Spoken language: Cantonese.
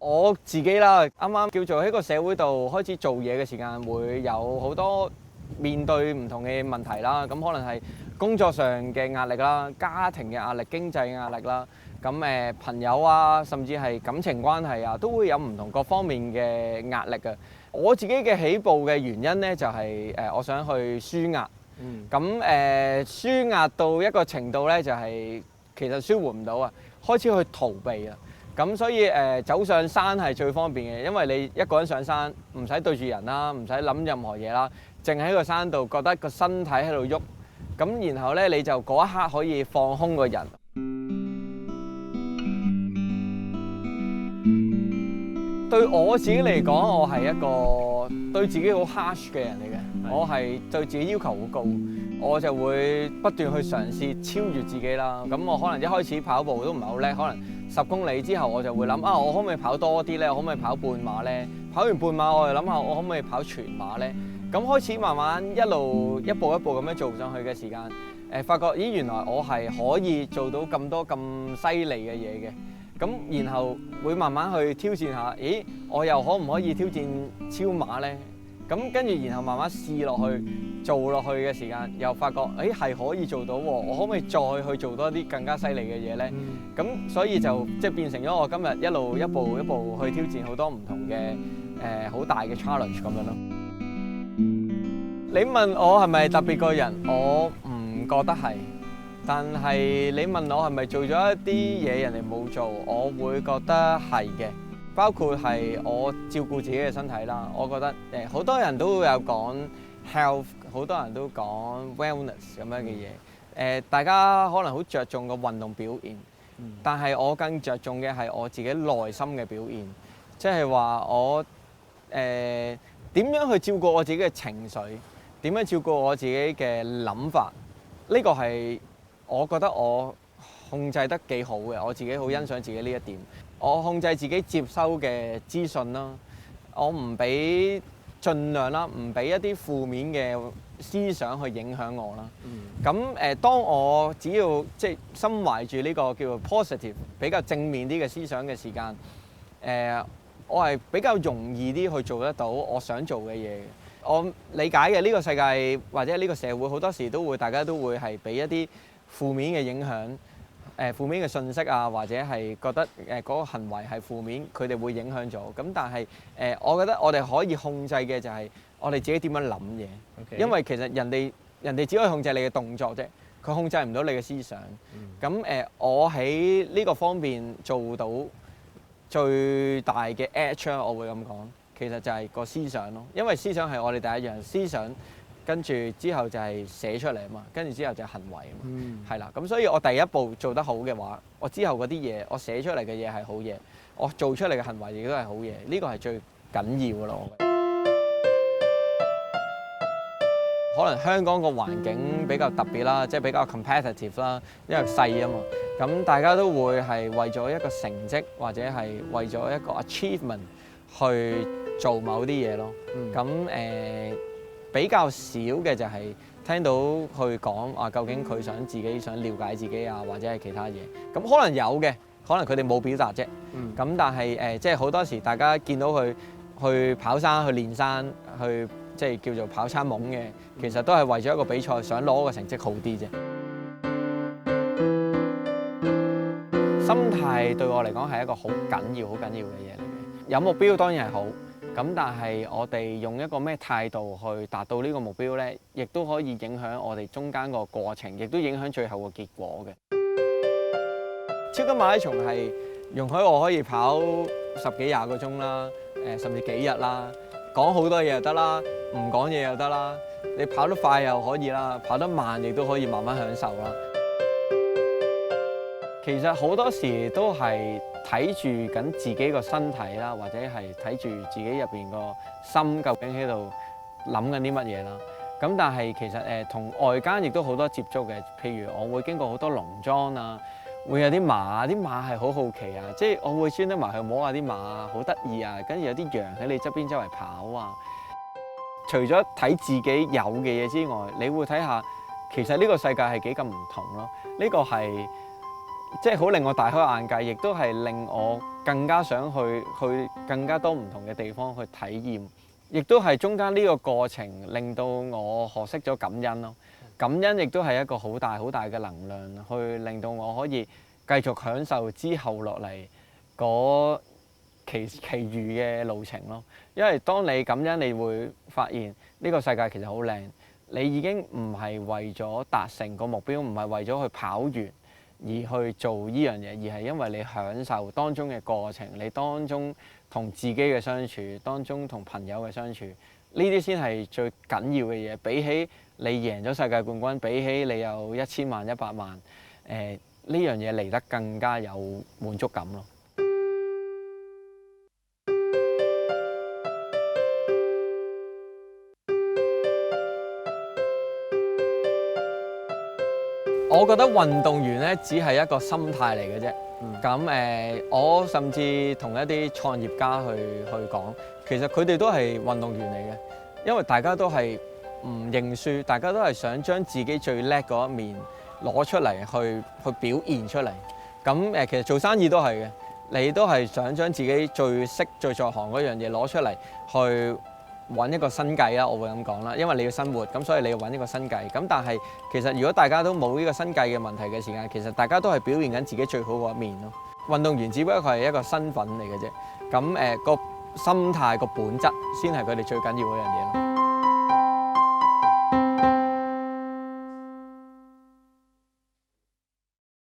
我自己啦，啱啱叫做喺個社會度開始做嘢嘅時間，會有好多面對唔同嘅問題啦。咁可能係工作上嘅壓力啦、家庭嘅壓力、經濟嘅壓力啦。咁朋友啊，甚至係感情關係啊，都會有唔同各方面嘅壓力嘅。我自己嘅起步嘅原因咧，就係我想去舒壓。舒壓到一個程度咧，就係其實舒緩唔到啊，開始去逃避啊。咁所以走上山係最方便嘅，因為你一個人上山，唔使對住人啦，唔使諗任何嘢啦，淨喺個山度覺得個身體喺度喐，咁然後咧你就嗰一刻可以放空個人。對我自己嚟講，我係一個對自己好 harsh 嘅人嚟嘅，我係對自己要求好高，我就會不斷去嘗試超越自己啦。咁我可能一開始跑步都唔係好叻，可能10公里之後我就會諗啊，我可唔可以跑多啲咧？我可唔可以跑半馬咧？跑完半馬我就諗下，我可唔可以跑全馬咧？咁開始慢慢一路一步一步咁樣做上去嘅時間，發覺咦原來我係可以做到咁多咁犀利嘅嘢嘅。咁然後會慢慢去挑戰下，咦我又可唔可以挑戰超馬咧？咁跟住然後慢慢試落去做落去嘅時間，又發覺誒係可以做到喎，我可唔可以再去做多啲更加犀利嘅嘢咧？咁所以就即係變成咗我今日一路一步一步去挑戰好多唔同嘅好大嘅 challenge 咁樣咯。你問我係咪特別個人，我唔覺得係。但係你問我係咪做咗一啲嘢人哋冇做，我會覺得係嘅。包括係我照顧自己嘅身體啦，我覺得好多人都會有講 health， 好多人都講 wellness 咁樣嘅嘢。大家可能好着重個運動表現，但係我更着重嘅係我自己內心嘅表現，即係話我點樣去照顧我自己嘅情緒，點樣照顧我自己嘅諗法，呢個係我覺得我控制得幾好嘅，我自己好欣賞自己呢一點。我控制自己接收嘅資訊啦，我唔俾盡量啦，唔俾一啲負面嘅思想去影響我啦。咁當我只要即係心懷住呢個叫做 positive 比較正面啲嘅思想嘅時間，我係比較容易啲去做得到我想做嘅嘢嘅。我理解嘅呢個世界或者呢個社會好多時都會大家都會係俾一啲負面嘅影響。負面嘅信息啊，或者係覺得嗰個行為係負面，佢哋會影響咗。咁但係我覺得我哋可以控制嘅就係我哋自己點樣諗嘢。因為其實人哋只可以控制你嘅動作啫，佢控制唔到你嘅思想。咁我喺呢個方面做到最大嘅 edge，我會咁講，其實就係個思想咯。因為思想係我哋第一樣思想。跟住之後就係寫出嚟啊嘛，跟住之後就係行為啊嘛，係啦。咁所以我第一步做得好嘅話，我之後嗰啲嘢，我寫出嚟嘅嘢係好嘢，我做出嚟嘅行為亦都係好嘢，呢個係最緊要嘅咯。我覺得可能香港個環境比較特別啦，即係比較 competitive 啦，因為細啊嘛，咁大家都會係為咗一個成績或者係為咗一個 achievement 去做某啲嘢咯。咁比較少嘅就係聽到去講啊，究竟佢自己想了解自己啊，或者係其他嘢。咁可能有嘅，可能佢哋冇表達啫。咁但係即係好多時大家見到佢去跑山、去練山、去即係叫做跑餐懵嘅，其實都係為咗一個比賽，想攞個成績好啲啫。心態對我嚟講係一個好緊要、好緊要嘅嘢嚟嘅。有目標當然係好。咁但係我哋用一個咩態度去達到呢個目標咧，亦都可以影響我哋中間個過程，亦都影響最後個結果嘅。超級馬拉松係容許我可以跑10幾20個鐘啦，甚至幾日啦，講好多嘢又得啦，唔講嘢又得啦。你跑得快又可以啦，跑得慢亦都可以慢慢享受啦。其實好多時都係睇住緊自己個身體啦，或者係睇住自己入邊個心究竟喺度諗緊啲乜嘢啦。咁但係其實同外間亦都好多接觸嘅，譬如我會經過好多農莊啊，會有啲馬係好好奇啊，即係我會專登埋去摸下啲馬，好得意啊，跟住有啲羊喺你側邊周圍跑啊。除咗睇自己有嘅嘢之外，你會睇下其實呢個世界係幾咁唔同咯。呢個係即係好令我大開眼界，亦都係令我更加想去更加多唔同嘅地方去體驗，亦都係中間呢個過程令到我學識咗感恩咯。感恩亦都係一個好大嘅能量，去令到我可以繼續享受之後落嚟嗰其餘嘅路程咯。因為當你感恩，你會發現呢個世界其實好靚。你已經唔係為咗達成個目標，唔係為咗去跑完而去做呢樣嘢，而係因為你享受當中嘅過程，你當中同自己嘅相處，當中同朋友嘅相處，呢啲先係最緊要嘅嘢。比起你贏咗世界冠軍，比起你有1000萬、100萬，呢樣嘢嚟得更加有滿足感咯。我覺得運動員咧只係一個心態嚟嘅啫。咁我甚至同一啲創業家去講，其實佢哋都係運動員嚟嘅，因為大家都係唔認輸，大家都係想將自己最叻嗰一面攞出嚟去表現出嚟。咁其實做生意都係嘅，你都係想將自己最識最在行嗰樣嘢攞出嚟去揾一個生計啦，我會咁講啦，因為你要生活，咁所以你要揾一個生計。咁但係其實如果大家都冇呢個生計嘅問題嘅時間，其實大家都係表現緊自己最好嗰一面咯。運動員只不過係一個身份嚟嘅啫，咁個心態個本質先係佢哋最緊要嗰樣嘢咯。